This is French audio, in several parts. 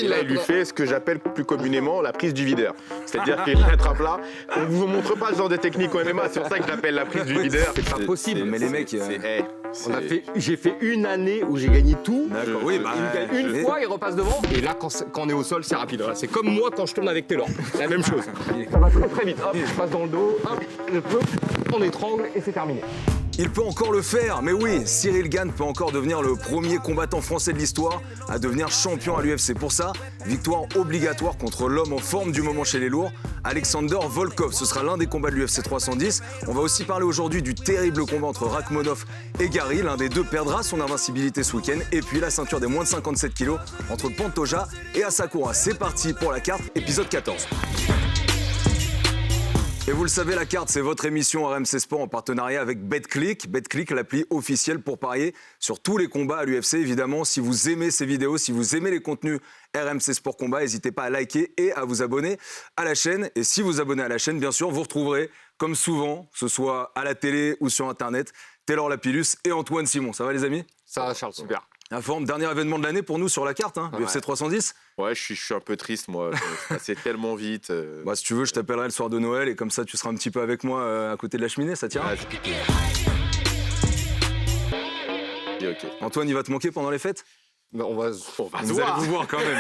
Et là, il lui fait ce que j'appelle plus communément la prise du videur. C'est-à-dire qu'il l'attrape là. On ne vous montre pas ce genre de technique au MMA, c'est pour ça que je l'appelle la prise du videur. C'est pas possible. Mais les mecs, j'ai fait une année où j'ai gagné tout. D'accord. Oui, bah, Il gagne une fois, il repasse devant. Et là, quand on est au sol, c'est rapide. Voilà. C'est comme moi quand je tourne avec Taylor. La même chose. Ça va très très vite. Hop, je passe dans le dos. Hop, je peux. On étrangle et c'est terminé. il peut encore le faire, mais oui, Cyril Gane peut encore devenir le premier combattant français de l'histoire à devenir champion à l'UFC. Pour ça, victoire obligatoire contre l'homme en forme du moment chez les lourds, Alexander Volkov. Ce sera l'un des combats de l'UFC 310. On va aussi parler aujourd'hui du terrible combat entre Rakhmonov et Gary. L'un des deux perdra son invincibilité ce week-end. Et puis la ceinture des moins de 57 kilos entre Pantoja et Asakura. C'est parti pour la carte, épisode 14. Et vous le savez, la carte, c'est votre émission RMC Sport en partenariat avec BetClick. BetClick, l'appli officielle pour parier sur tous les combats à l'UFC. Évidemment, si vous aimez ces vidéos, si vous aimez les contenus RMC Sport Combat, n'hésitez pas à liker et à vous abonner à la chaîne. Et si vous abonnez à la chaîne, bien sûr, vous retrouverez, comme souvent, que ce soit à la télé ou sur Internet, Taylor Lapillus et Antoine Simon. Ça va les amis ? Ça va Charles, super. La forme, dernier événement de l'année pour nous sur la carte, hein, l'UFC 310. Ouais, je suis un peu triste, moi. C'est passé tellement vite. Bah, si tu veux, je t'appellerai le soir de Noël et comme ça, tu seras un petit peu avec moi à côté de la cheminée, ça tient ? Ok. Antoine, il va te manquer pendant les fêtes ? Mais on va Vous allez vous voir quand même.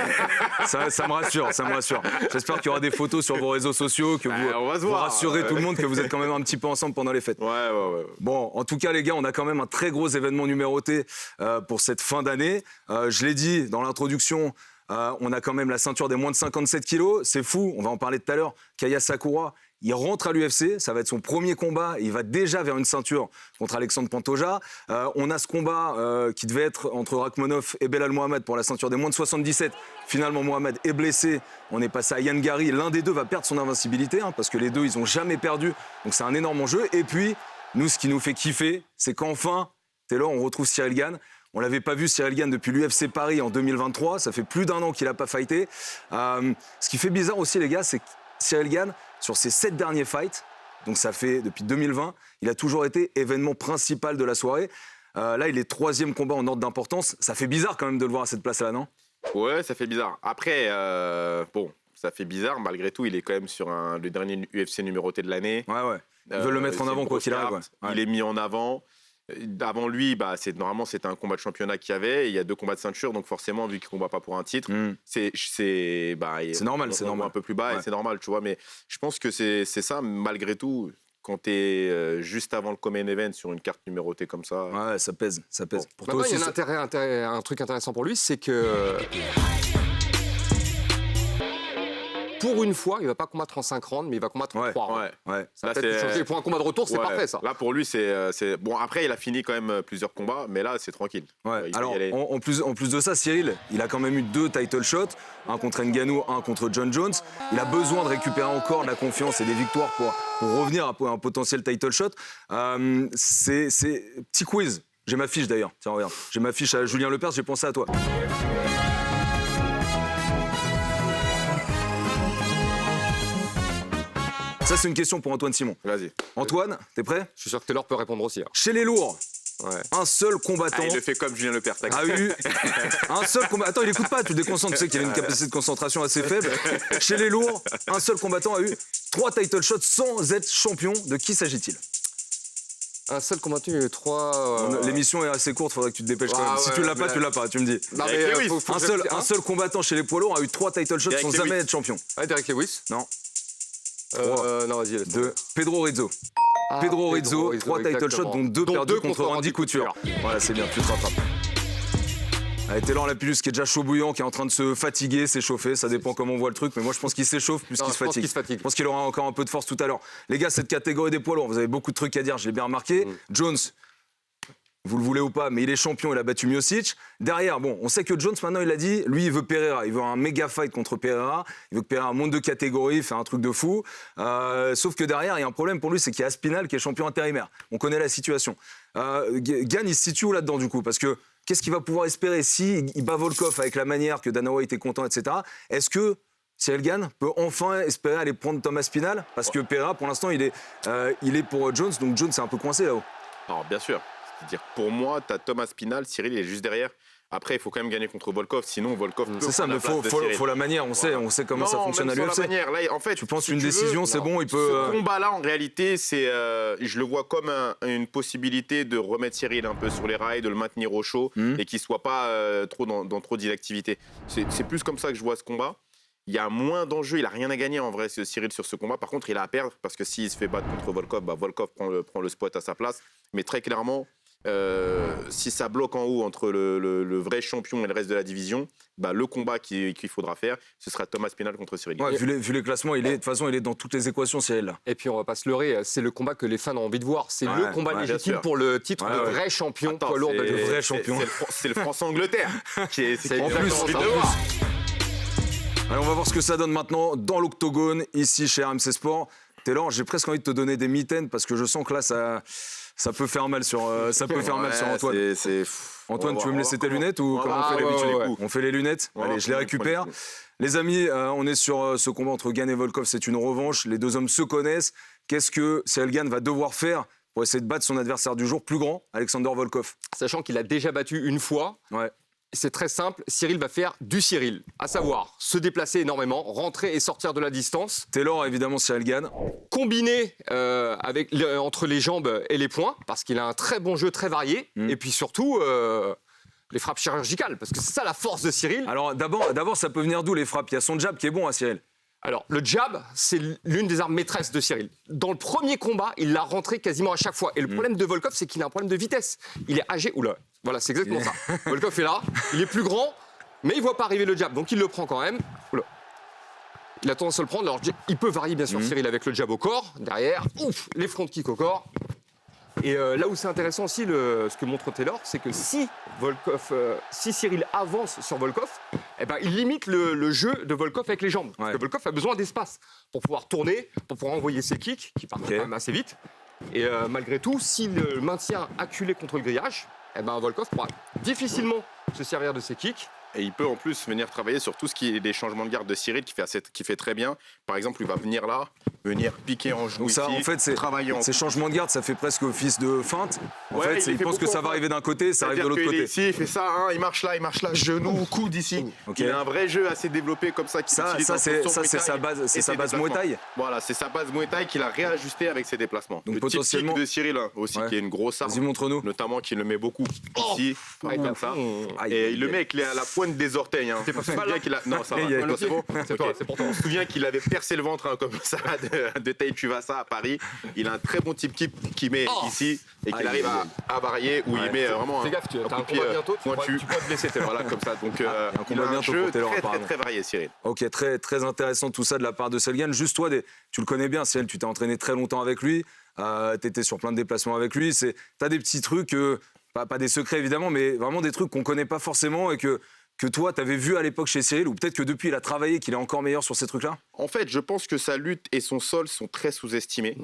Ça me rassure, ça me rassure. J'espère qu'il y aura des photos sur vos réseaux sociaux, que on va se vous voir. rassurez tout le monde que vous êtes quand même un petit peu ensemble pendant les fêtes. Ouais. Bon, en tout cas, les gars, on a quand même un très gros événement numéroté pour cette fin d'année. Je l'ai dit dans l'introduction, on a quand même la ceinture des moins de 57 kilos. C'est fou, on va en parler tout à l'heure. Kaya Sakura, il rentre à l'UFC, ça va être son premier combat. Il va déjà vers une ceinture contre Alexandre Pantoja. On a ce combat qui devait être entre Rakhmonov et Belal Mohamed pour la ceinture des moins de 77. Finalement, Mohamed est blessé. On est passé à Yann Gary. L'un des deux va perdre son invincibilité, parce que les deux, ils n'ont jamais perdu. Donc c'est un énorme enjeu. Et puis, nous, ce qui nous fait kiffer, c'est qu'enfin, Taylor, on retrouve Cyril Gane. On l'avait pas vu, Cyril Gane, depuis l'UFC Paris en 2023. Ça fait plus d'un an qu'il n'a pas fighté. Ce qui fait bizarre aussi, les gars, c'est que Cyril Gane, sur ses 7 derniers fights, donc ça fait depuis 2020, il a toujours été événement principal de la soirée. Là, il est 3e combat en ordre d'importance. Ça fait bizarre quand même de le voir à cette place-là, non ? Ouais, ça fait bizarre. Après, ça fait bizarre. Malgré tout, il est quand même sur le dernier UFC numéroté de l'année. Ouais. Ils veulent le mettre en avant, quoi qu'il arrive. Ouais. Il est mis en avant. Avant lui, normalement, c'était un combat de championnat qu'il y avait. Il y a 2 combats de ceinture, donc forcément, vu qu'il ne combat pas pour un titre, c'est normal. Un peu plus bas, et c'est normal, tu vois. Mais je pense que c'est ça, malgré tout, quand tu es juste avant le Common Event sur une carte numérotée comme ça. Ouais, ça pèse. Bon. Pour toi aussi, il y a un truc intéressant pour lui, c'est que pour une fois, il ne va pas combattre en 5 rounds, mais il va combattre en 3 rounds. Ouais. Ça va peut-être changer. Pour un combat de retour, c'est parfait, ça. Là, pour lui, c'est... Bon, après, il a fini quand même plusieurs combats, mais là, c'est tranquille. Ouais. Alors, en plus de ça, Cyril, il a quand même eu 2 title shots, un contre Ngannou, un contre John Jones. Il a besoin de récupérer encore de la confiance et des victoires pour revenir à un potentiel title shot. C'est petit quiz. J'ai ma fiche d'ailleurs. Tiens, regarde. J'ai ma fiche à Julien Lepers, j'ai pensé à toi. Ça, c'est une question pour Antoine Simon. Vas-y. Antoine, t'es prêt ? Je suis sûr que Taylor peut répondre aussi. Chez les lourds, un seul combattant... il le fait comme Julien Lepers. A eu un seul combattant... Attends, il écoute pas, tu déconcentres, tu sais qu'il a une capacité de concentration assez faible. Chez les lourds, un seul combattant a eu 3 title shots sans être champion. De qui s'agit-il ? Un seul combattant, il y a eu 3... L'émission est assez courte, faudrait que tu te dépêches quand même. Si tu l'as pas, tu l'as pas, tu me dis. Non, mais, un seul combattant chez les poids lourds a eu 3 title shots sans jamais être champion. Ouais, Derek Lewis. Non. Non, vas-y. De Pedro Rizzo. Pedro Rizzo, 3 title shots, dont 2 perdus contre Randy Couture. Voilà, c'est bien, tu te rattrapes. Allez, Taylor Lapillus qui est déjà chaud bouillant, qui est en train de se fatiguer, s'échauffer, ça dépend comment on voit le truc, mais moi je pense qu'il s'échauffe plus qu'il se fatigue. Je pense qu'il aura encore un peu de force tout à l'heure. Les gars, cette catégorie des poids lourds, vous avez beaucoup de trucs à dire, je l'ai bien remarqué. Jones, vous le voulez ou pas, mais il est champion, il a battu Miocic. Derrière, bon, on sait que Jones, maintenant, il a dit, lui, il veut Pereira. Il veut un méga fight contre Pereira. Il veut que Pereira monte de catégorie, faire un truc de fou. Sauf que derrière, il y a un problème pour lui, c'est qu'il y a Aspinall qui est champion intérimaire. On connaît la situation. Gane, il se situe où là-dedans, du coup ? Parce que qu'est-ce qu'il va pouvoir espérer si il bat Volkov avec la manière que Dana White est content, etc. Est-ce que Cyril Gane peut enfin espérer aller prendre Thomas Aspinall ? Parce que Pereira, pour l'instant, il est pour Jones, donc Jones est un peu coincé là-haut. Alors, bien sûr. C'est-à-dire, pour moi, tu as Thomas Aspinall, Cyril est juste derrière. Après, il faut quand même gagner contre Volkov, sinon Volkov peut C'est ça, prendre mais la place de Cyril. faut la manière. On sait comment ça fonctionne à même sans l'UFC. la manière. Là, en fait, Tu penses si une veux, décision, c'est bon, il peut. Ce combat-là, en réalité, je le vois comme une possibilité de remettre Cyril un peu sur les rails, de le maintenir au chaud et qu'il soit pas trop dans trop d'inactivité. C'est plus comme ça que je vois ce combat. Il y a moins d'enjeux, il a rien à gagner en vrai, Cyril, sur ce combat. Par contre, il a à perdre parce que s'il se fait battre contre Volkov, Volkov prend le spot à sa place. Mais très clairement, si ça bloque en haut entre le vrai champion et le reste de la division, le combat qu'il faudra faire, ce sera Thomas Pinal contre Cyril. Ouais, vu les classements, de toute façon, il est dans toutes les équations, Cyril. Là. Et puis on va pas se leurrer, c'est le combat que les fans ont envie de voir. C'est le combat légitime pour le titre de vrai champion poids lourd de vrai champion. C'est le France-Angleterre qui est en exactement plus, ça. en plus. Allez, on va voir ce que ça donne maintenant dans l'octogone, ici chez RMC Sport. Taylor, j'ai presque envie de te donner des mitaines parce que je sens que là, ça peut faire mal sur, sur Antoine. Antoine, tu veux me laisser tes lunettes ou comment on fait d'habitude? On fait les lunettes. Allez, je les récupère. Les amis, on est sur ce combat entre Gane et Volkov. C'est une revanche. Les deux hommes se connaissent. Qu'est-ce que Cyril Gane va devoir faire pour essayer de battre son adversaire du jour plus grand, Alexander Volkov? Sachant qu'il a déjà battu une fois. Ouais. C'est très simple, Cyril va faire du Cyril, à savoir se déplacer énormément, rentrer et sortir de la distance. Taylor, évidemment, Cyril Gane. Combiner entre les jambes et les poings, parce qu'il a un très bon jeu, très varié. Et puis surtout, les frappes chirurgicales, parce que c'est ça la force de Cyril. Alors d'abord, ça peut venir d'où les frappes? Il y a son jab qui est bon à Cyril. Alors, le jab, c'est l'une des armes maîtresses de Cyril. Dans le premier combat, il l'a rentré quasiment à chaque fois. Et le problème de Volkov, c'est qu'il a un problème de vitesse. Il est âgé. Oula, voilà, c'est exactement ça. Volkov est là, il est plus grand, mais il ne voit pas arriver le jab, donc il le prend quand même. Oula. Il a tendance à le prendre. Alors, il peut varier, bien sûr, Cyril, avec le jab au corps. Derrière, les front kicks au corps. Et là où c'est intéressant aussi, ce que montre Taylor, c'est que si Cyril avance sur Volkov, il limite le jeu de Volkov avec les jambes. Parce que Volkov a besoin d'espace pour pouvoir tourner, pour pouvoir envoyer ses kicks, qui partent quand même assez vite. Et malgré tout, s'il le maintient acculé contre le grillage, Volkov pourra difficilement se servir de ses kicks. Et il peut en plus venir travailler sur tout ce qui est des changements de garde de Cyril qui fait très bien. Par exemple, il va venir là, piquer en genou. Donc ça, ici, en fait, ces changements de garde, ça fait presque office de feinte. En fait, il pense que ça va arriver d'un côté, ça arrive de l'autre côté. Ici, il fait ça, il marche là, genou, coude ici. Il a un vrai jeu assez développé comme ça. Ça, c'est sa base Muay Thai. Voilà, c'est sa base Muay Thai qu'il a réajusté avec ses déplacements. Donc le potentiellement kick de Cyril aussi, qui est une grosse arme. Vas-y, montre-nous. Notamment qu'il le met beaucoup ici, comme ça. Et il le met avec la pointe des orteils. C'est pas mal. Non, ça va. C'est bon. C'est pour toi. On se souvient qu'il avait percé le ventre comme ça de Tai Tuivasa à Paris. Il a un très bon type kick qu'il met ici et qu'il arrive à varier où il met vraiment Fais gaffe, tu as un combat bientôt, tu pourrais te blesser. Voilà, comme ça. Donc, il a un jeu très varié, Cyril. Ok, très, très intéressant tout ça de la part de Cyril Gane. Juste toi, tu le connais bien, Cyril, tu t'es entraîné très longtemps avec lui. Tu étais sur plein de déplacements avec lui. Tu as des petits trucs, pas des secrets évidemment, mais vraiment des trucs qu'on ne connaît pas forcément et que toi, tu avais vu à l'époque chez Cyril, ou peut-être que depuis, il a travaillé, qu'il est encore meilleur sur ces trucs-là? En fait, je pense que sa lutte et son sol sont très sous-estimés.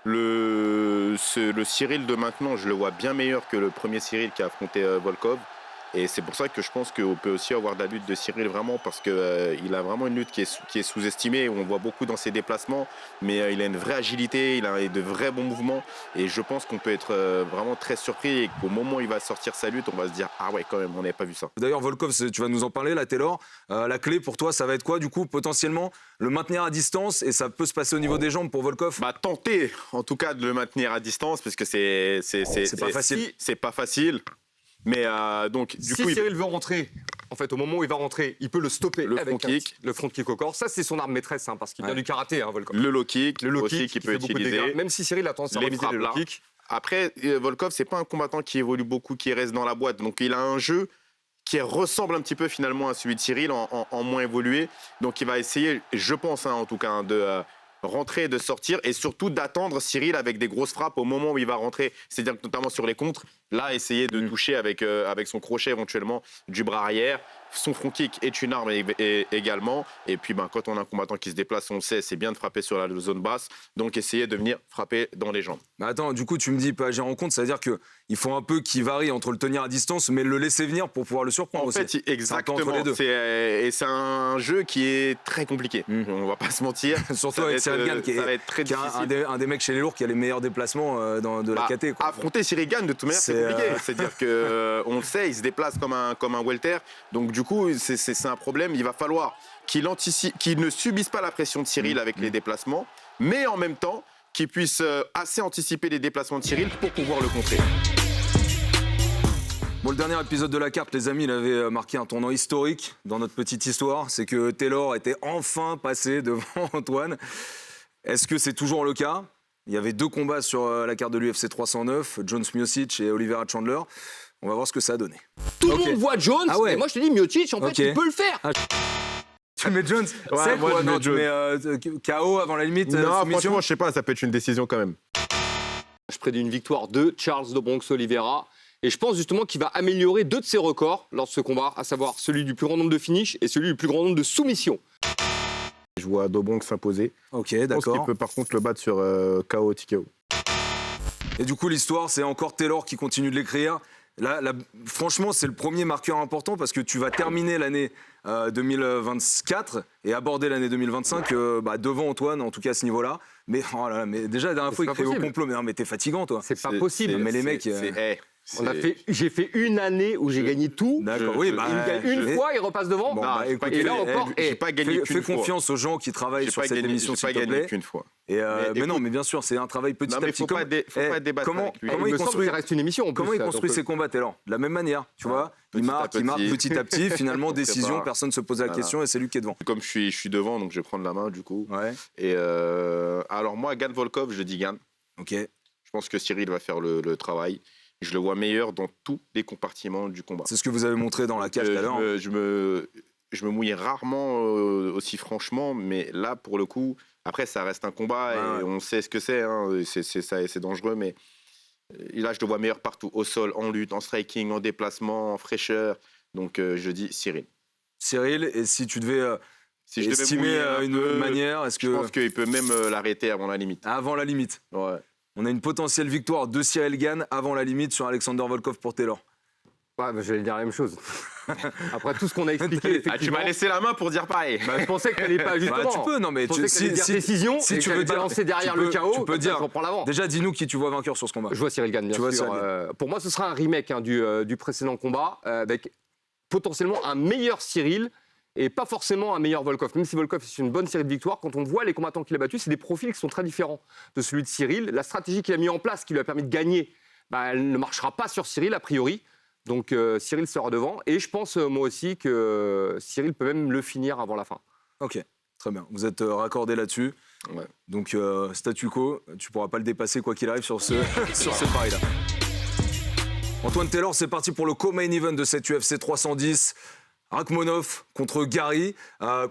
Le Cyril de maintenant, je le vois bien meilleur que le premier Cyril qui a affronté Volkov. Et c'est pour ça que je pense qu'on peut aussi avoir de la lutte de Cyril vraiment parce qu'il a vraiment une lutte qui est sous-estimée. On voit beaucoup dans ses déplacements, mais il a une vraie agilité, il a de vrais bons mouvements. Et je pense qu'on peut être vraiment très surpris et qu'au moment où il va sortir sa lutte, on va se dire « Ah ouais, quand même, on n'avait pas vu ça ». D'ailleurs, Volkov, tu vas nous en parler là, Taylor. La clé pour toi, ça va être quoi du coup? Potentiellement le maintenir à distance et ça peut se passer au niveau des jambes pour Volkov? Tenter en tout cas de le maintenir à distance parce que c'est pas facile. C'est pas facile. Mais donc, du coup, Cyril veut rentrer, en fait, au moment où il va rentrer, il peut le stopper le avec front kick au corps. Ça, c'est son arme maîtresse, parce qu'il vient du karaté, Volkov. Le low kick aussi qui qu'il peut fait beaucoup de utiliser. dégâts, même si Cyril a tendance à réviser le low kick. Après, Volkov, c'est pas un combattant qui évolue beaucoup, qui reste dans la boîte. Donc, il a un jeu qui ressemble un petit peu finalement à celui de Cyril en moins évolué. Donc, il va essayer, je pense, en tout cas, de rentrer, de sortir et surtout d'attendre Cyril avec des grosses frappes au moment où il va rentrer, c'est-à-dire notamment sur les contres, là essayer de toucher avec son crochet éventuellement du bras arrière. Son front kick est une arme également. Et puis quand on a un combattant qui se déplace, on sait, c'est bien de frapper sur la zone basse. Donc essayer de venir frapper dans les jambes. Mais attends, du coup tu me dis pas agir en compte, ça veut dire qu'il faut un peu qu'il varie entre le tenir à distance mais le laisser venir pour pouvoir le surprendre aussi. En fait, exactement. Et c'est un jeu qui est très compliqué. On va pas se mentir. Surtout avec Cyril Gane qui est un un des mecs chez les lourds qui a les meilleurs déplacements de la KT. Affronter Cyril Gane, de toute manière, c'est compliqué. C'est-à-dire que on le sait, il se déplace comme un welter. Donc du coup, c'est un problème. Il va falloir qu'il ne subisse pas la pression de Cyril avec les déplacements, mais en même temps qu'il puisse assez anticiper les déplacements de Cyril pour pouvoir le contrer. Bon, le dernier épisode de la carte, les amis, il avait marqué un tournant historique dans notre petite histoire. C'est que Taylor était enfin passé devant Antoine. Est-ce que c'est toujours le cas? Il y avait 2 combats sur la carte de l'UFC 309, Jones Miocic et Oliveira Chandler. On va voir ce que ça a donné. Tout le monde voit Jones, Ah ouais. et moi je te dis Miocic, en fait, il peut le faire. Tu mets Jones Ouais, moi, je mets non, tu mets KO avant la limite Non, soumission. franchement, je sais pas, ça peut être une décision quand même. Je prédis une victoire de Charles do Bronx Oliveira. Et je pense justement qu'il va améliorer 2 de ses records lors de ce combat, à savoir celui du plus grand nombre de finishes et celui du plus grand nombre de soumissions. Je vois Dobong s'imposer. Ok, Je pense qu'il d'accord. peut par contre le battre sur KO TKO. Et du coup, l'histoire, c'est encore Taylor qui continue de l'écrire. Là, franchement, c'est le premier marqueur important parce que tu vas terminer l'année 2024 et aborder l'année 2025 devant Antoine, en tout cas à ce niveau-là. Mais, oh là là, mais déjà, la dernière fois, il criait au complot. Mais non, mais t'es fatigant, toi. C'est pas possible. Mais les mecs, J'ai fait une année où j'ai gagné tout. D'accord, oui, Il me gagne une fois, il repasse devant. Bon, Non, écoute, et là encore, j'ai pas gagné fais qu'une fois. confiance aux gens qui travaillent J'ai sur pas cette gagné, émission, j'ai pas s'il te gagné plaît. qu'une fois. Et mais non, écoute- mais bien sûr, c'est un travail petit Non, à mais petit. faut pas débattre comment avec lui. comment il il me semble construit qu'il reste une émission en Comment plus, il construit donc, ses combats, Taylor? De la même manière, tu vois. Il petit à marque petit. petit à petit. Finalement, décision, prépare. personne ne se pose la Voilà. question et c'est lui qui est devant. Comme je suis devant, donc je vais prendre la main du coup. Ouais, Et alors moi, Gane Volkov, je dis Gane. ok. Je pense que Cyril va faire le travail. Je le vois meilleur dans tous les compartiments du combat. C'est ce que vous avez montré dans la cage tout à l'heure. Je me mouille rarement aussi franchement, mais là, pour le coup, après, ça reste un combat et on sait ce que c'est. Hein, c'est dangereux, mais là, je le vois meilleur partout, au sol, en lutte, en striking, en déplacement, en fraîcheur. Donc, je dis Cyril. Cyril, et si tu devais Si je devais estimer mouiller un une peu, manière, est-ce je que pense qu'il peut même l'arrêter avant la limite. avant la limite, Ouais. on a une potentielle victoire de Cyril Gane avant la limite sur Alexander Volkov pour Taylor? Ouais, bah, j'allais dire la même chose. Après tout ce qu'on a expliqué, Ah, tu m'as laissé la main pour dire pareil. je pensais que t'allais pas justement. Bah, tu peux, non mais Je pensais que t'allais dire décision, si et tu que veux t'allais balancer derrière le KO, tu peux comme ça, dire. on prend l'avant. Déjà, dis-nous qui tu vois vainqueur sur ce combat. Je vois Cyril Gane, bien Tu vois sûr. Cyril Pour moi, ce sera un remake du précédent combat, avec potentiellement un meilleur Cyril et pas forcément un meilleur Volkov. Même si Volkov c'est une bonne série de victoires, quand on voit les combattants qu'il a battus, c'est des profils qui sont très différents de celui de Cyril. La stratégie qu'il a mis en place, qui lui a permis de gagner, elle ne marchera pas sur Cyril a priori. Donc Cyril sera devant. Et je pense moi aussi que Cyril peut même le finir avant la fin. Ok, très bien. Vous êtes raccordés là-dessus. Ouais. Donc, statu quo, tu pourras pas le dépasser quoi qu'il arrive sur ce, sur ce pari-là. Antoine Taylor, c'est parti pour le co-main event de cette UFC 310. Rakhmonov contre Gary,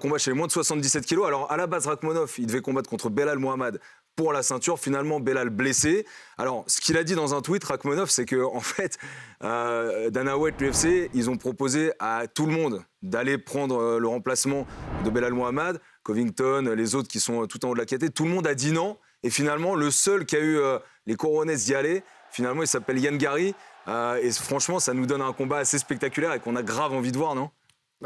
combat chez les moins de 77 kilos. Alors, à la base, Rakhmonov, il devait combattre contre Belal Mohamed pour la ceinture. Finalement, Belal blessé. Alors, ce qu'il a dit dans un tweet, Rakhmonov, c'est que en fait, Dana White, l'UFC, ils ont proposé à tout le monde d'aller prendre le remplacement de Belal Mohamed, Covington, les autres qui sont tout en haut de la catégorie. Tout le monde a dit non. Et finalement, le seul qui a eu les cojones d'y aller, finalement, il s'appelle Ian Gary. Et franchement, ça nous donne un combat assez spectaculaire et qu'on a grave envie de voir, non?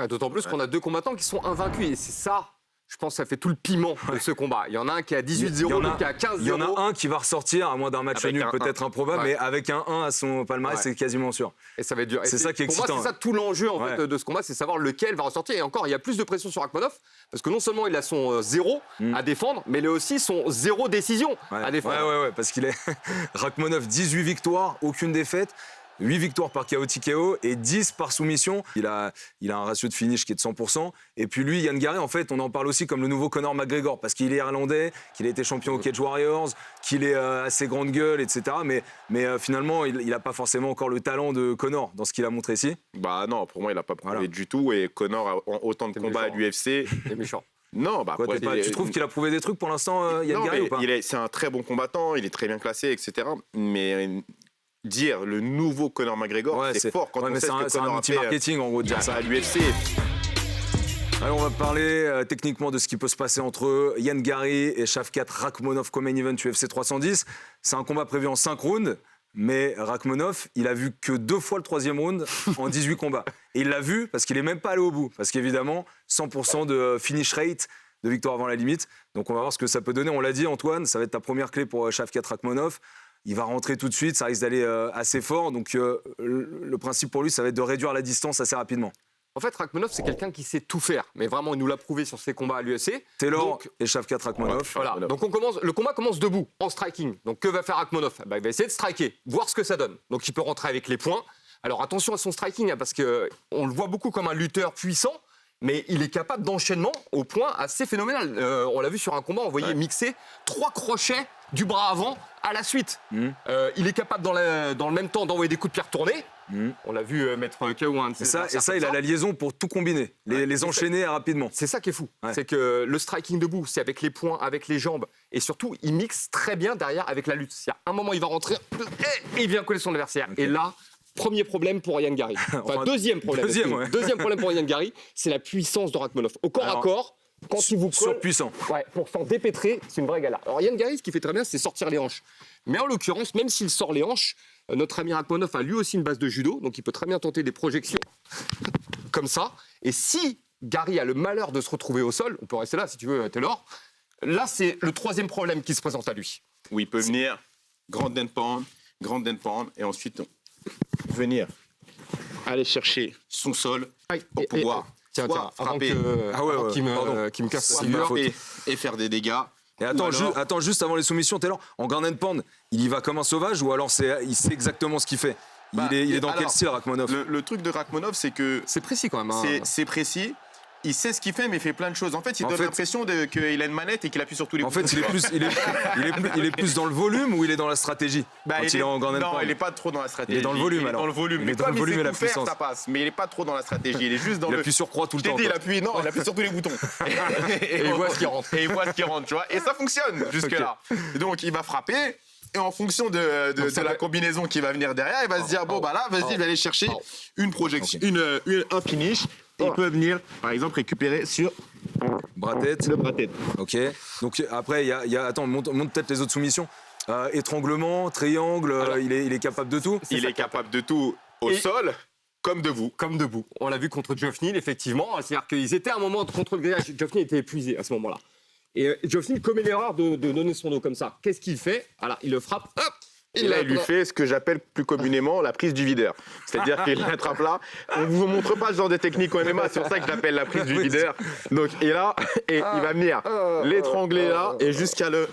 D'autant plus qu'on a 2 combattants qui sont invaincus. Et c'est ça, je pense, ça fait tout le piment de ce combat. Il y en a un qui est à 18-0, l'autre qui est à 15-0. Il y en a un qui va ressortir, à moins d'un match Avec nul un peut-être improbable, Ouais. mais avec un 1 à son palmarès, c'est quasiment sûr. Et ça va être dur. Et C'est ça qui est pour moi, excitant, c'est ça tout l'enjeu en Ouais. fait, de ce combat, c'est savoir lequel va ressortir. Et encore, il y a plus de pression sur Rakhmonov, parce que non seulement il a son 0 à défendre, mais il a aussi son 0 décision à défendre. Ouais, parce qu'il est Rakhmonov, 18 victoires, aucune défaite. 8 victoires par KO TKO et 10 par soumission. Il a un ratio de finish qui est de 100%. Et puis lui, Ian Gary, en fait, on en parle aussi comme le nouveau Conor McGregor, parce qu'il est irlandais, qu'il a été champion au Cage Warriors, qu'il est assez grande gueule, etc. Mais finalement, il n'a pas forcément encore le talent de Conor dans ce qu'il a montré ici. Bah non, pour moi, il n'a pas prouvé Voilà. du tout. Et Conor a autant de C'est combats à méchant. l'UFC. C'est méchant. Non, bah Quoi, après, tu trouves qu'il a prouvé des trucs pour l'instant, Ian Non, Gary, mais ou pas? c'est un très bon combattant, il est très bien classé, etc. Mais dire le nouveau Conor McGregor, Ouais, c'est fort quand ouais, on mais sait c'est ce un, que c'est un Conor a outil fait marketing, en gros, de dire ça. à l'UFC. Alors, on va parler techniquement de ce qui peut se passer entre Ian Gary et Shavkat Rakhmonov comme main event UFC 310. C'est un combat prévu en 5 rounds, mais Rakhmonov, il a vu que 2 fois le 3e round en 18 combats. Et il l'a vu parce qu'il n'est même pas allé au bout. Parce qu'évidemment, 100% de finish rate, de victoire avant la limite. Donc on va voir ce que ça peut donner. On l'a dit, Antoine, ça va être ta première clé pour Shavkat Rakhmonov. il va rentrer tout de suite, ça risque d'aller assez fort. Donc le principe pour lui, ça va être de réduire la distance assez rapidement. En fait, Rakhmonov, c'est quelqu'un qui sait tout faire. Mais vraiment, il nous l'a prouvé sur ses combats à l'UFC. Taylor Donc, et Shavkat Rakhmonov. voilà. Donc le combat commence debout, en striking. Donc que va faire Rakhmonov? Il va essayer de striker, voir ce que ça donne. Donc il peut rentrer avec les poings. Alors attention à son striking, hein, parce qu'on le voit beaucoup comme un lutteur puissant, mais il est capable d'enchaînement au point assez phénoménal. On l'a vu sur un combat, on voyait mixer 3 crochets du bras avant à la suite. Il est capable dans le même temps d'envoyer des coups de pied retournés. On l'a vu mettre KO un de ses Et ça, il a la liaison pour tout combiner, les enchaîner rapidement. C'est ça qui est fou. Ouais. C'est que le striking debout, c'est avec les poings, avec les jambes. Et surtout, il mixe très bien derrière avec la lutte. Il y a un moment, il va rentrer et il vient coller son adversaire. Okay. Et là, premier problème pour Ian Gary. Enfin, deuxième problème. Deuxième problème pour Ian Gary, c'est la puissance de Rakhmonov. Au corps à corps, quand il vous colle... Surpuissant. Ouais, pour s'en dépêtrer, c'est une vraie galère. Alors Ian Gary, ce qu'il fait très bien, c'est sortir les hanches. Mais en l'occurrence, même s'il sort les hanches, notre ami Rakhmonov a lui aussi une base de judo, donc il peut très bien tenter des projections comme ça. Et si Gary a le malheur de se retrouver au sol, on peut rester là si tu veux, Taylor, là c'est le troisième problème qui se présente à lui. Où il peut venir, grand end pound, et ensuite venir aller chercher son sol pour pouvoir tiens, frapper avant qu'il me casse la figure et faire des dégâts. Et attends, juste avant les soumissions, Taylor, en ground and pound, il y va comme un sauvage ou alors il sait exactement ce qu'il fait? Il est dans quel style, Rakhmonov? Le truc de Rakhmonov, c'est que c'est précis quand même. Hein. C'est précis. Il sait ce qu'il fait, mais il fait plein de choses. En fait, il donne l'impression qu'il a une manette et qu'il appuie sur tous les boutons. En fait, il est plus dans le volume ou il est dans la stratégie quand il est en ground and pound? Non, il n'est pas trop dans la stratégie. Il est dans le volume, alors. Dans le volume. Il est dans le volume et la puissance. Ça passe, mais il n'est pas trop dans la stratégie. Il est juste dans il appuie sur croix tout le temps. Il appuie sur tous les boutons. Et il voit ce qui rentre. Et il voit ce qui rentre, tu vois. Et ça fonctionne jusque-là. Donc, il va frapper. Et en fonction de la combinaison qui va venir derrière, il va se dire, bon, bah là, vas-y, il va aller chercher une projection, un finish. Et il peut venir, par exemple, récupérer sur bras-tête. Le bras-tête. Ok. Donc après, il y a attends, montre peut-être les autres soumissions. Étranglement, triangle, alors, il est capable de tout. Il est capable de tout au sol. Comme debout. Comme debout. On l'a vu contre Geoff Neal, effectivement. C'est-à-dire qu'ils étaient à un moment contre le grillage. Geoff Neal était épuisé à ce moment-là. Et Geoff Neal commet l'erreur de donner son dos comme ça. Qu'est-ce qu'il fait? Voilà, il le frappe. Hop! Et là, il lui fait ce que j'appelle plus communément la prise du videur. C'est-à-dire qu'il l'attrape là. On ne vous montre pas ce genre de technique au MMA, c'est pour ça que je l'appelle la prise du videur. Donc, il va venir l'étrangler là et jusqu'à le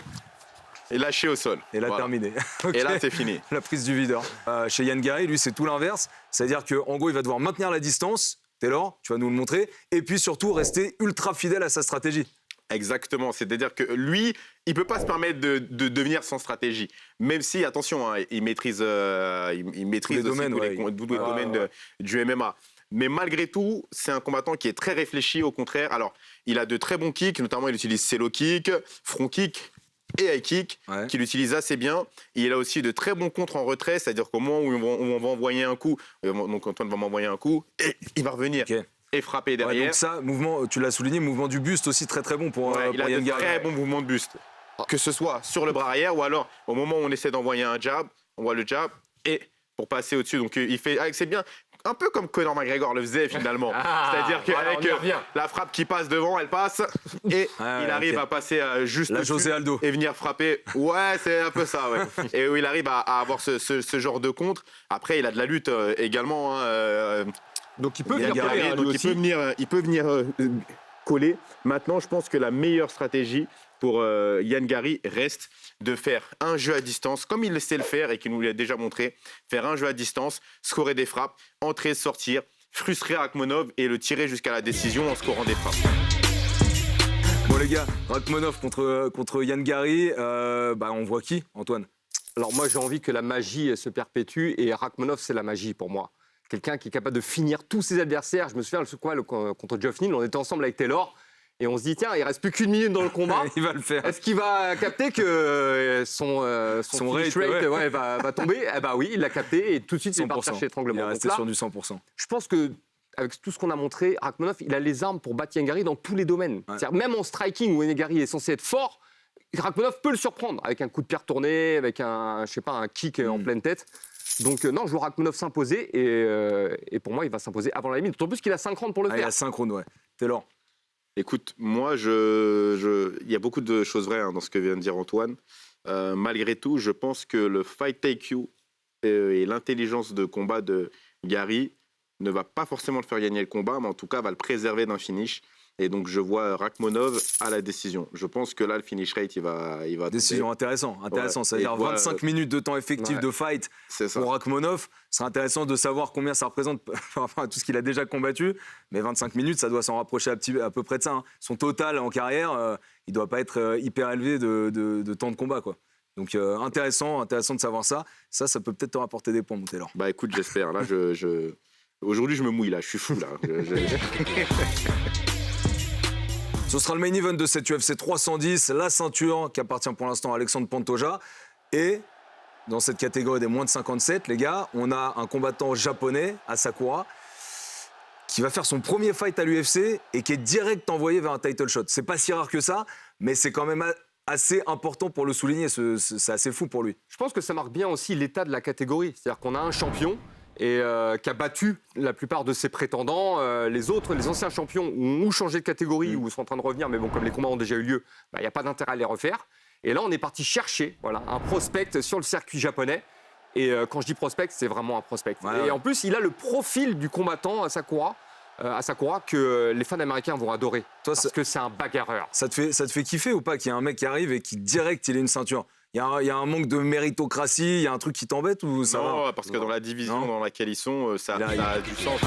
lâcher au sol. Et là, terminé. Okay. Et là, c'est fini. La prise du videur. Chez Ian Gary, lui, c'est tout l'inverse. C'est-à-dire qu'en gros, il va devoir maintenir la distance. Taylor, tu vas nous le montrer. Et puis surtout, rester ultra fidèle à sa stratégie. Exactement, c'est-à-dire que lui, il ne peut pas se permettre de devenir sans stratégie. Même si, attention, hein, il maîtrise tous les domaines, du MMA. Mais malgré tout, c'est un combattant qui est très réfléchi, au contraire. Alors, il a de très bons kicks, notamment il utilise cello kick, front kick et high kick, qu'il utilise assez bien. Et il a aussi de très bons contres en retrait, c'est-à-dire qu'au moment où on va envoyer un coup, donc Antoine va m'envoyer un coup, et il va revenir. Okay. Et frapper derrière. Donc ça, mouvement, tu l'as souligné, mouvement du buste aussi très très bon pour il a Ian de Gary. Très bon mouvement de buste. Que ce soit sur le bras arrière ou alors au moment où on essaie d'envoyer un jab, on voit le jab et pour passer au-dessus. Donc il fait, c'est bien, un peu comme Conor McGregor le faisait finalement. C'est-à-dire qu'avec la frappe qui passe devant, elle passe et il arrive à passer juste la José Aldo et venir frapper. Ouais, c'est un peu ça. Ouais. Et où il arrive à avoir ce genre de contre. Après, il a de la lutte également. Donc il peut venir il peut venir coller. Maintenant, je pense que la meilleure stratégie pour Ian Gary reste de faire un jeu à distance, comme il sait le faire et qu'il nous l'a déjà montré, faire un jeu à distance, scorer des frappes, entrer, sortir, frustrer Rakhmonov et le tirer jusqu'à la décision en scorant des frappes. Bon les gars, Rakhmonov contre Ian Gary, on voit qui, Antoine? Alors moi j'ai envie que la magie se perpétue et Rakhmonov c'est la magie pour moi. Quelqu'un qui est capable de finir tous ses adversaires. Je me souviens, contre Geoff Neal, on était ensemble avec Taylor et on se dit, tiens, il reste plus qu'une minute dans le combat. Il va le faire. Est-ce qu'il va capter que son finish rate va tomber? Eh ben oui, il l'a capté et tout de suite, il est parti chercher l'étranglement. Il est resté sur du 100%. Je pense que avec tout ce qu'on a montré, Rakhmonov, il a les armes pour battre Ian Gary dans tous les domaines. C'est-à-dire, même en striking, où Ian Gary est censé être fort, Rakhmonov peut le surprendre avec un coup de pied retourné, avec un kick en pleine tête. Donc non, je vois Rakhmonov s'imposer et pour moi, il va s'imposer avant la limite. D'autant plus qu'il a 5 rounds pour le faire. Il a 5 rounds, ouais. Taylor. Écoute, moi, il y a beaucoup de choses vraies dans ce que vient de dire Antoine. malgré tout, je pense que le fight IQ et l'intelligence de combat de Gary ne va pas forcément le faire gagner le combat, mais en tout cas va le préserver d'un finish. Et donc je vois Rakhmonov à la décision. Je pense que là, le finish rate, il va Décision intéressante. Ouais. C'est-à-dire Et toi, 25 minutes de temps effectif ouais. de fight C'est ça. pour Rakhmonov. Ce serait intéressant de savoir combien ça représente, enfin tout ce qu'il a déjà combattu. Mais 25 minutes, ça doit s'en rapprocher à peu près de ça. Hein. Son total en carrière, il ne doit pas être hyper élevé de temps de combat, quoi. Donc intéressant de savoir ça. Ça peut peut-être te rapporter des points, mon Taylor. Bah écoute, j'espère. Là, aujourd'hui, je me mouille, là. Je suis fou, là. Ce sera le main event de cette UFC 310, la ceinture qui appartient pour l'instant à Alexandre Pantoja. Et dans cette catégorie des moins de 57, les gars, on a un combattant japonais, Asakura, qui va faire son premier fight à l'UFC et qui est direct envoyé vers un title shot. C'est pas si rare que ça, mais c'est quand même assez important pour le souligner. C'est assez fou pour lui. Je pense que ça marque bien aussi l'état de la catégorie. C'est-à-dire qu'on a un champion et qui a battu la plupart de ses prétendants. Les anciens champions ont changé de catégorie ou sont en train de revenir, mais bon, comme les combats ont déjà eu lieu, il n'y a pas d'intérêt à les refaire. Et là, on est parti chercher un prospect sur le circuit japonais. Et quand je dis prospect, c'est vraiment un prospect. Ouais, et en plus, il a le profil du combattant Asakura que les fans américains vont adorer. Toi, parce que c'est un bagarreur. Ça te fait kiffer ou pas qu'il y a un mec qui arrive et qui direct il ait une ceinture? Il y a un manque de méritocratie, il y a un truc qui t'embête ou ça va? Non, parce que dans la division dans laquelle ils sont, ça a du sens.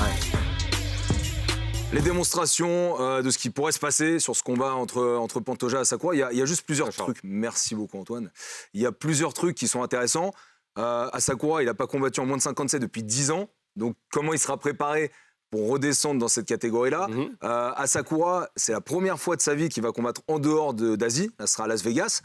Les démonstrations de ce qui pourrait se passer sur ce combat entre Pantoja et Asakura, il y a juste plusieurs trucs. Merci beaucoup, Antoine. Il y a plusieurs trucs qui sont intéressants. Asakura, il n'a pas combattu en moins de 57 depuis 10 ans. Donc, comment il sera préparé pour redescendre dans cette catégorie-là? Asakura, c'est la première fois de sa vie qu'il va combattre en dehors d'Asie. Ça sera à Las Vegas.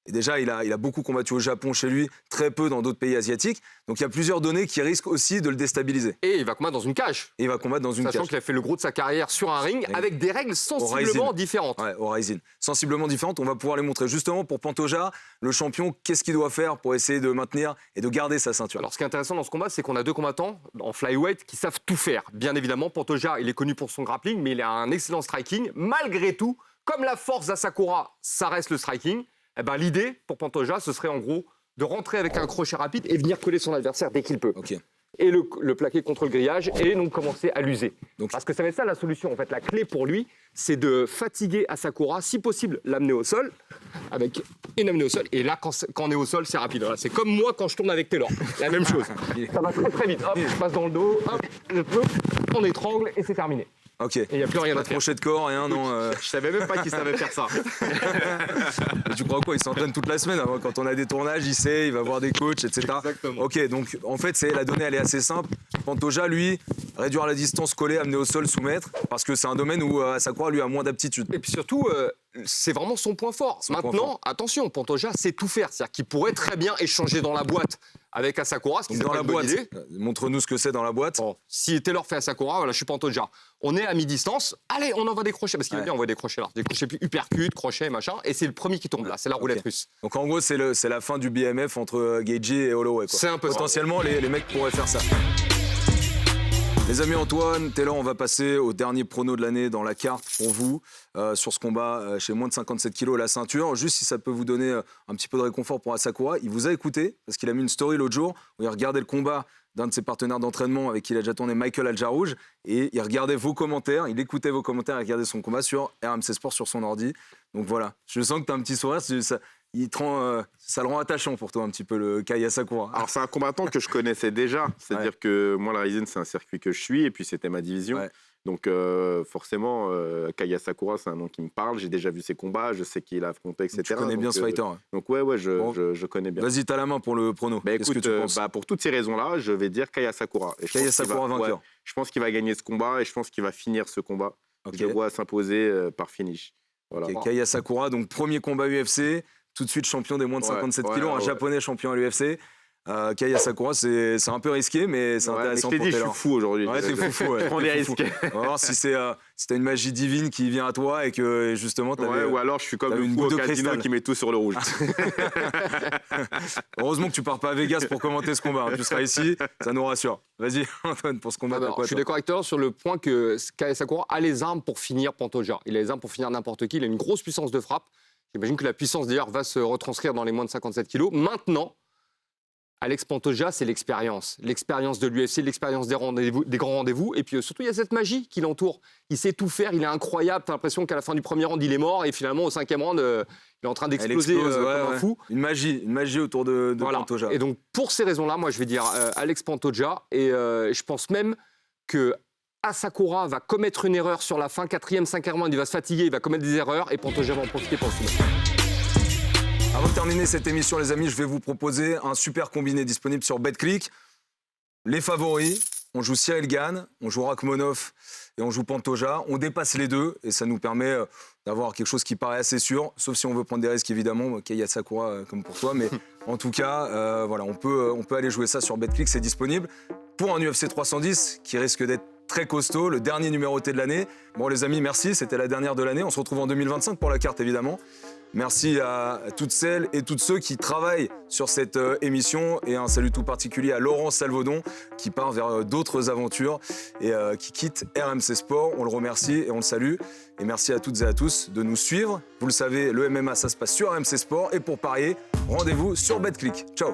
Et déjà, il a beaucoup combattu au Japon chez lui, très peu dans d'autres pays asiatiques. Donc il y a plusieurs données qui risquent aussi de le déstabiliser. Et il va combattre dans une cage. Et il va combattre dans une Sachant cage. qu'il a fait le gros de sa carrière sur un ring avec des règles sensiblement différentes. Ouais, au Rising. Sensiblement différentes. On va pouvoir les montrer. Justement, pour Pantoja, le champion, qu'est-ce qu'il doit faire pour essayer de maintenir et de garder sa ceinture? Alors, ce qui est intéressant dans ce combat, c'est qu'on a deux combattants en flyweight qui savent tout faire. Bien évidemment, Pantoja, il est connu pour son grappling, mais il a un excellent striking. Malgré tout, comme la force d'Asakura, ça reste le striking. Eh ben, l'idée pour Pantoja, ce serait en gros de rentrer avec un crochet rapide et venir coller son adversaire dès qu'il peut. Ok. Et le plaquer contre le grillage et donc commencer à l'user. Donc- Parce que ça va être ça la solution. En fait, la clé pour lui, c'est de fatiguer Asakura, si possible l'amener au sol, et l'amener au sol. Et là, quand on est au sol, c'est rapide. Voilà. C'est comme moi quand je tourne avec Taylor. La même chose. Ça va très très vite. Hop, je passe dans le dos, hop, je peux, on étrangle et c'est terminé. Ok. Et il n'y a plus rien Pas à de faire. crochet de corps, rien, non. Je savais même pas qu'il savait faire ça. Mais tu crois quoi? Il s'entraîne toute la semaine. Hein. Quand on a des tournages, il sait, il va voir des coachs, etc. Exactement. Ok, donc en fait, la donnée, elle est assez simple. Pantoja, lui, réduire la distance, coller, amener au sol, soumettre, parce que c'est un domaine où Asakura, lui, a moins d'aptitude. Et puis surtout, c'est vraiment son point fort. Son point Maintenant, fort. Attention, Pantoja sait tout faire. C'est-à-dire qu'il pourrait très bien échanger dans la boîte avec Asakura, ce qui Donc serait dans pas la une bonne boîte, idée. montre-nous ce que c'est dans la boîte. Bon, si Taylor fait Asakura, voilà, je suis Pantoja. On est à mi-distance. Allez, on envoie des crochets. Parce qu'il aime bien envoyer des crochets là. Des crochets plus uppercut, crochets, machin. Et c'est le premier qui tombe là. C'est la roulette russe. Donc en gros, c'est la fin du BMF entre Gaethje et Holloway. Quoi. C'est un peu ça. Potentiellement, les mecs pourraient faire ça. Les amis Antoine, Taylor, on va passer au dernier prono de l'année dans la carte pour vous sur ce combat chez moins de 57 kilos la ceinture. Juste si ça peut vous donner un petit peu de réconfort pour Asakura. Il vous a écouté parce qu'il a mis une story l'autre jour où il regardait le combat d'un de ses partenaires d'entraînement avec qui il a déjà tourné, Michael Aljarouj, et il regardait vos commentaires, il écoutait vos commentaires et regardait son combat sur RMC Sport sur son ordi. Donc voilà, je sens que tu as un petit sourire, ça le rend attachant pour toi un petit peu le Kai Asakura. Alors c'est un combattant que je connaissais déjà, c'est-à-dire que moi la Ryzen c'est un circuit que je suis et puis c'était ma division. Ouais. Donc forcément, Kai Asakura c'est un nom qui me parle, j'ai déjà vu ses combats, je sais qui il a affronté, etc. Tu connais bien ce fighter. Ouais. Donc ouais, je connais bien. Vas-y, t'as la main pour le prono. Bah, Qu'est-ce écoute, que tu penses? pour toutes ces raisons-là, je vais dire Kai Asakura. Et je Kai pense qu'il Asakura va- vainqueur. je pense qu'il va gagner ce combat et je pense qu'il va finir ce combat. Ok. Je le vois s'imposer par finish. Voilà. Ok, Kai Asakura, donc premier combat UFC, tout de suite champion des moins de 57 kilos, un japonais champion à l'UFC. Kai Asakura, c'est un peu risqué, mais c'est Ouais, mais intéressant je t'ai pour dit, je Taylor. suis fou aujourd'hui. Ouais, t'es fou. Ouais. Prends des T'es fou. risques. On va voir si t'as une magie divine qui vient à toi et que justement Ouais, ou alors je suis comme t'avais le une fou boule au de casino cristal. qui met tout sur le rouge. Heureusement que tu pars pas à Vegas pour commenter ce combat. Hein. Tu seras ici, ça nous rassure. Vas-y, Antoine, pour ce combat, t'as Alors, quoi, je suis toi d'accord avec toi sur le point que Kai Asakura a les armes pour finir Pantoja. Il a les armes pour finir n'importe qui. Il a une grosse puissance de frappe. J'imagine que la puissance d'ailleurs va se retranscrire dans les moins de 57 kilos. Maintenant, Alex Pantoja, c'est l'expérience. L'expérience de l'UFC, l'expérience des grands rendez-vous. Et puis surtout, il y a cette magie qui l'entoure. Il sait tout faire, il est incroyable. Tu as l'impression qu'à la fin du premier round, il est mort. Et finalement, au 5e round, il est en train d'exploser comme un fou. Une magie autour de Pantoja. Et donc, pour ces raisons-là, moi, je vais dire Alex Pantoja. Et je pense même que Asakura va commettre une erreur sur la fin. 4e, 5e round, il va se fatiguer, il va commettre des erreurs. Et Pantoja va en profiter pour le soumettre. Avant de terminer cette émission, les amis, je vais vous proposer un super combiné disponible sur BetClick. Les favoris, on joue Cyril Gane, on joue Rakhmonov et on joue Pantoja. On dépasse les deux et ça nous permet d'avoir quelque chose qui paraît assez sûr, sauf si on veut prendre des risques, évidemment, Kei Asakura comme pour toi. Mais en tout cas, voilà, on peut aller jouer ça sur BetClick, c'est disponible. Pour un UFC 310 qui risque d'être très costaud, le dernier numéroté de l'année. Bon, les amis, merci, c'était la dernière de l'année. On se retrouve en 2025 pour la carte, évidemment. Merci à toutes celles et tous ceux qui travaillent sur cette émission et un salut tout particulier à Laurent Salvaudon qui part vers d'autres aventures et qui quitte RMC Sport. On le remercie et on le salue. Et merci à toutes et à tous de nous suivre. Vous le savez, le MMA, ça se passe sur RMC Sport. Et pour parier, rendez-vous sur BetClick. Ciao.